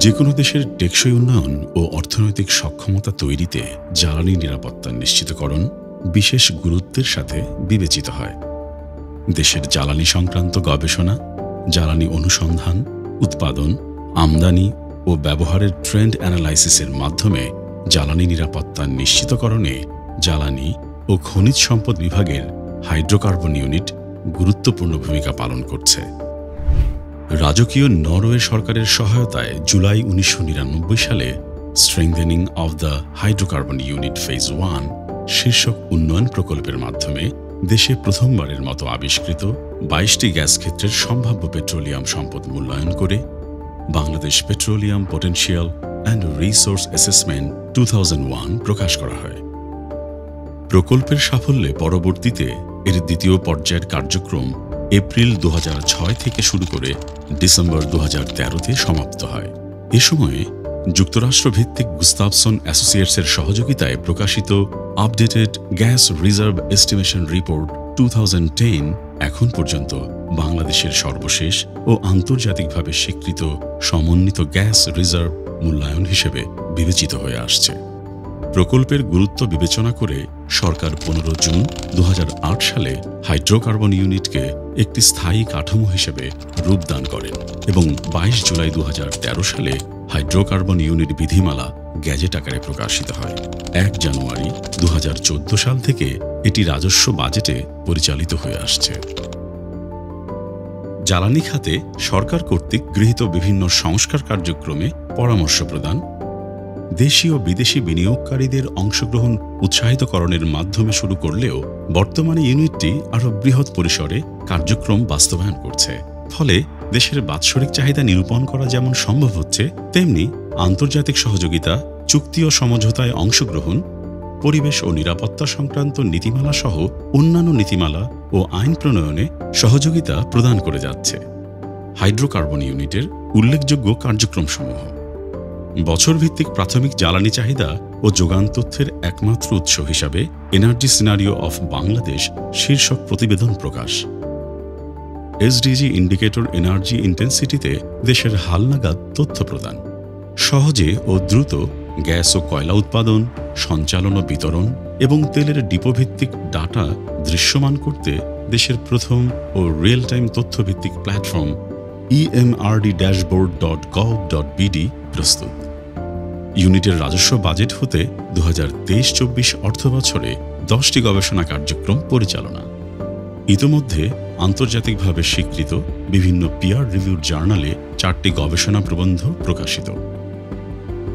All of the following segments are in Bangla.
যে কোনো দেশের টেকসই উন্নয়ন ও অর্থনৈতিক সক্ষমতা তৈরিতে জ্বালানি নিরাপত্তা নিশ্চিতকরণ বিশেষ গুরুত্বের সাথে বিবেচিত হয়। দেশের জ্বালানি সংক্রান্ত গবেষণা, জ্বালানি অনুসন্ধান, উৎপাদন, আমদানি ও ব্যবহারের ট্রেন্ড অ্যানালাইসিসের মাধ্যমে জ্বালানি নিরাপত্তা নিশ্চিতকরণে জ্বালানি ও খনিজ সম্পদ বিভাগের হাইড্রোকার্বন ইউনিট গুরুত্বপূর্ণ ভূমিকা পালন করছে। রাজকীয় নরওয়ে সরকারের সহায়তায় জুলাই 1999 সালে strengthening of the hydrocarbon unit phase 1 শীর্ষক উন্নয়ন প্রকল্পের মাধ্যমে দেশে প্রথমবারের মতো আবিষ্কৃত 22টি গ্যাস ক্ষেত্রের সম্ভাব্য পেট্রোলিয়াম সম্পদ মূল্যায়ন করে Bangladesh petroleum potential and resource assessment 2001 প্রকাশ করা হয়। প্রকল্পের সাফল্যে পরবর্তীতে এর দ্বিতীয় পর্যায়ের কার্যক্রম এপ্রিল 2006 থেকে শুরু করে ডিসেম্বর 2013-তে সমাপ্ত হয়। এ সময়ে যুক্তরাষ্ট্রভিত্তিক গুস্তাভসন অ্যাসোসিয়েটসের সহযোগিতায় প্রকাশিত updated gas reserve estimation report 2010 এখন পর্যন্ত বাংলাদেশের সর্বশেষ ও আন্তর্জাতিকভাবে স্বীকৃত সমন্বিত গ্যাস রিজার্ভ মূল্যায়ন হিসেবে বিবেচিত হয়ে আসছে। প্রকল্পের গুরুত্ব বিবেচনা করে সরকার 15 জুন 2008 সালে হাইড্রোকার্বন ইউনিটকে একটি স্থায়ী কাঠামো হিসেবে রূপদান করেন এবং 22 জুলাই 2013 সালে হাইড্রোকার্বন ইউনিট বিধিমালা গ্যাজেট আকারে প্রকাশিত হয়। 1 জানুয়ারি 2014 সাল থেকে এটি রাজস্ব বাজেটে পরিচালিত হয়ে আসছে। জ্বালানি খাতে সরকার কর্তৃক গৃহীত বিভিন্ন সংস্কার কার্যক্রমে পরামর্শ প্রদান, দেশি ও বিদেশি বিনিয়োগকারীদের অংশগ্রহণ উৎসাহিতকরণের মাধ্যমে শুরু করলেও বর্তমানে ইউনিটটি আরও বৃহৎ পরিসরে কার্যক্রম বাস্তবায়ন করছে। ফলে দেশের বাৎসরিক চাহিদা নিরূপণ করা যেমন সম্ভব হচ্ছে, তেমনি আন্তর্জাতিক সহযোগিতা, চুক্তি ও সমঝোতায় অংশগ্রহণ, পরিবেশ ও নিরাপত্তা সংক্রান্ত নীতিমালা সহ অন্যান্য নীতিমালা ও আইন প্রণয়নে সহযোগিতা প্রদান করে যাচ্ছে। হাইড্রোকার্বন ইউনিটের উল্লেখযোগ্য কার্যক্রমসমূহ: বছরভিত্তিক প্রাথমিক জ্বালানি চাহিদা ও যোগান তথ্যের একমাত্র উৎস হিসাবে এনার্জি সিনারিও অফ বাংলাদেশ শীর্ষক প্রতিবেদন প্রকাশ, এসডিজি ইন্ডিকেটর এনার্জি ইন্টেন্সিটিতে দেশের হালনাগাদ তথ্য প্রদান, সহজে ও দ্রুত গ্যাস ও কয়লা উৎপাদন, সঞ্চালন ও বিতরণ এবং তেলের ডিপোভিত্তিক ডাটা দৃশ্যমান করতে দেশের প্রথম ও রিয়েল টাইম তথ্যভিত্তিক প্ল্যাটফর্ম emrddashboard.gov.bd প্রস্তুত। ইউনিটের রাজস্ব বাজেট হতে 2023-24 অর্থবছরে 10টি গবেষণা কার্যক্রম পরিচালনা। ইতোমধ্যে আন্তর্জাতিকভাবে স্বীকৃত বিভিন্ন পিয়ার রিভিউড জার্নালে 4টি গবেষণা প্রবন্ধ প্রকাশিত।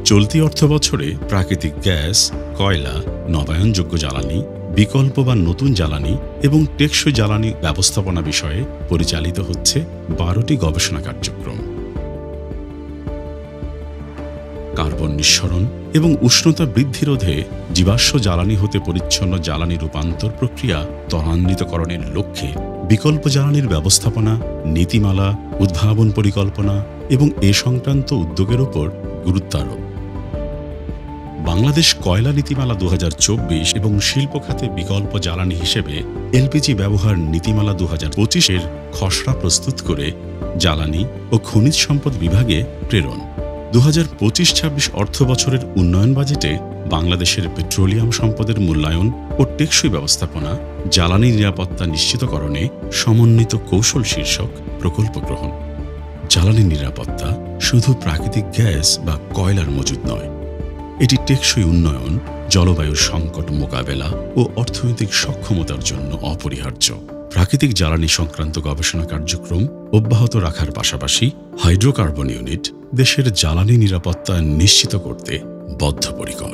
চলতি অর্থবছরে প্রাকৃতিক গ্যাস, কয়লা, নবায়নযোগ্য জ্বালানি, বিকল্প বা নতুন জ্বালানি এবং টেকসই জ্বালানি ব্যবস্থাপনা বিষয়ে পরিচালিত হচ্ছে 12টি গবেষণা কার্যক্রম। কার্বন নিঃসরণ এবং উষ্ণতা বৃদ্ধি রোধে জীবাশ্ম জ্বালানি হতে পরিচ্ছন্ন জ্বালানি রূপান্তর প্রক্রিয়া ত্বরান্বিতকরণের লক্ষ্যে বিকল্প জ্বালানির ব্যবস্থাপনা, নীতিমালা, উদ্ভাবন পরিকল্পনা এবং এ সংক্রান্ত উদ্যোগের উপর গুরুত্ব আরোপ। বাংলাদেশ কয়লা নীতিমালা 2024 এবং শিল্প খাতে বিকল্প জ্বালানি হিসেবে এলপিজি ব্যবহার নীতিমালা 2025-এর খসড়া প্রস্তুত করে জ্বালানি ও খনিজ সম্পদ বিভাগে প্রেরণ। 2025-26 অর্থবছরের উন্নয়ন বাজেটে বাংলাদেশের পেট্রোলিয়াম সম্পদের মূল্যায়ন ও টেকসই ব্যবস্থাপনা, জ্বালানি নিরাপত্তা নিশ্চিতকরণে সমন্বিত কৌশল শীর্ষক প্রকল্প গ্রহণ। জ্বালানি নিরাপত্তা শুধু প্রাকৃতিক গ্যাস বা কয়লার মজুদ নয়, এটি টেকসই উন্নয়ন, জলবায়ু সংকট মোকাবেলা ও অর্থনৈতিক সক্ষমতার জন্য অপরিহার্য। প্রাকৃতিক জ্বালানি সংক্রান্ত গবেষণা কার্যক্রম অব্যাহত রাখার পাশাপাশি হাইড্রোকার্বন ইউনিট দেশের জ্বালানি নিরাপত্তা নিশ্চিত করতে বদ্ধপরিকর।